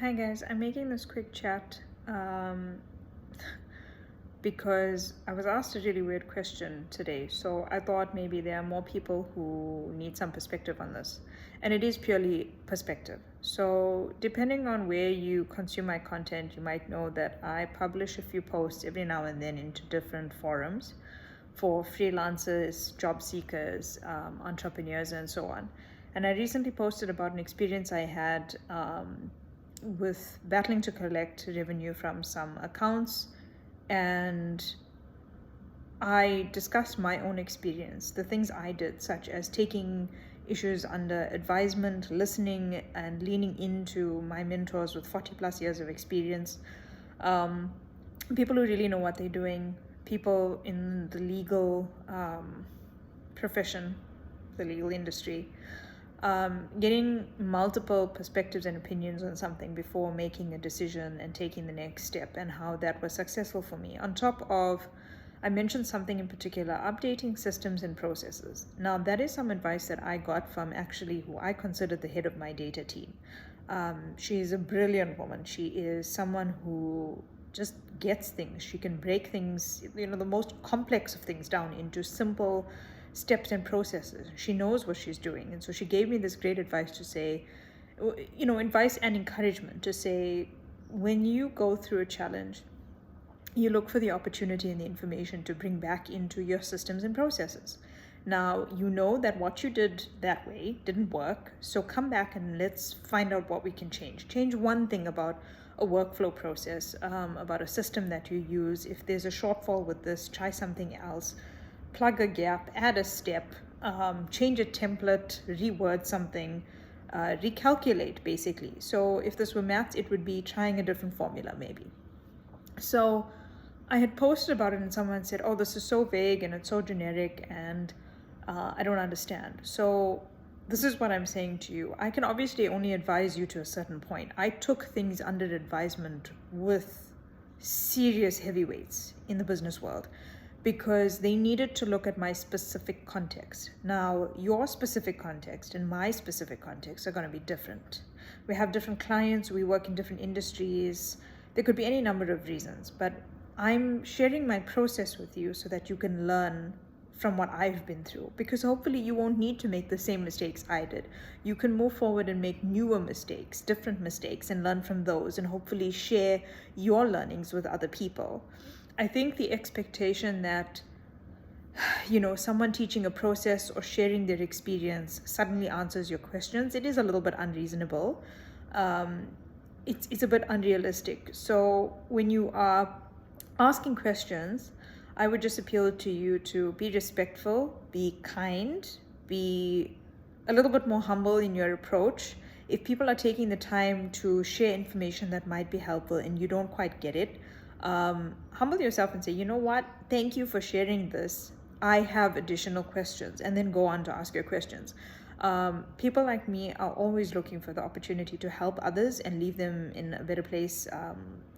Hi guys, I'm making this quick chat because I was asked a really weird question today. So I thought maybe there are more people who need some perspective on this. And it is purely perspective. So depending on where you consume my content, you might know that I publish a few posts every now and then into different forums for freelancers, job seekers, entrepreneurs, and so on. And I recently posted about an experience I had with battling to collect revenue from some accounts, and I discussed my own experience, the things I did, such as taking issues under advisement, listening, and leaning into my mentors with 40 plus years of experience, people who really know what they're doing, people in the legal profession, the legal industry, getting multiple perspectives and opinions on something before making a decision and taking the next step, and how that was successful for me. On top of, I mentioned something in particular, updating systems and processes. Now, that is some advice that I got from actually who I consider the head of my data team. She is a brilliant woman. She is someone who just gets things. She can break things, the most complex of things down into simple steps and processes. She knows what she's doing. And so she gave me this great advice to say, advice and encouragement to say, when you go through a challenge, you look for the opportunity and the information to bring back into your systems and processes. Now, you know that what you did that way didn't work, so come back and let's find out what we can change. Change one thing about a workflow process, about a system that you use. If there's a shortfall with this, try something else. Plug a gap, add a step, change a template, reword something, recalculate basically. So if this were maths, it would be trying a different formula maybe. So I had posted about it and someone said, oh, this is so vague and it's so generic and I don't understand. So this is what I'm saying to you. I can obviously only advise you to a certain point. I took things under advisement with serious heavyweights in the business world, because they needed to look at my specific context. Now, your specific context and my specific context are going to be different. We have different clients, we work in different industries. There could be any number of reasons, but I'm sharing my process with you so that you can learn from what I've been through, because hopefully you won't need to make the same mistakes I did. You can move forward and make newer mistakes, different mistakes, and learn from those, and hopefully share your learnings with other people. I think the expectation that, someone teaching a process or sharing their experience suddenly answers your questions, it is a little bit unreasonable. It's a bit unrealistic. So when you are asking questions, I would just appeal to you to be respectful, be kind, be a little bit more humble in your approach. If people are taking the time to share information that might be helpful and you don't quite get it, humble yourself and say, you know what, thank you for sharing this. I have additional questions, and then go on to ask your questions. People like me are always looking for the opportunity to help others and leave them in a better place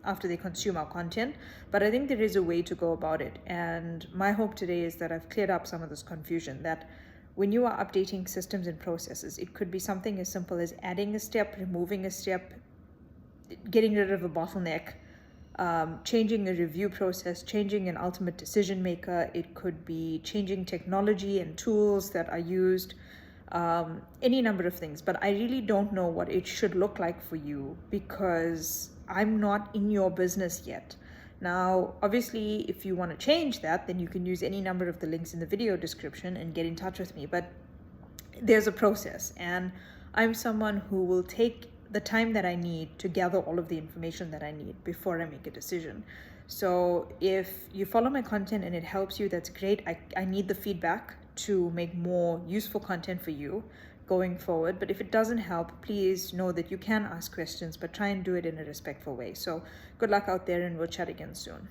after they consume our content. But I think there is a way to go about it. And my hope today is that I've cleared up some of this confusion, that when you are updating systems and processes, it could be something as simple as adding a step, removing a step, getting rid of a bottleneck, changing a review process, changing an ultimate decision maker. It could be changing technology and tools that are used, any number of things. But I really don't know what it should look like for you, because I'm not in your business yet. Now, obviously, if you want to change that, then you can use any number of the links in the video description and get in touch with me. But there's a process, and I'm someone who will take the time that I need to gather all of the information that I need before I make a decision. So if you follow my content and it helps you, that's great. I need the feedback to make more useful content for you going forward. But if it doesn't help, please know that you can ask questions, but try and do it in a respectful way. So good luck out there, and we'll chat again soon.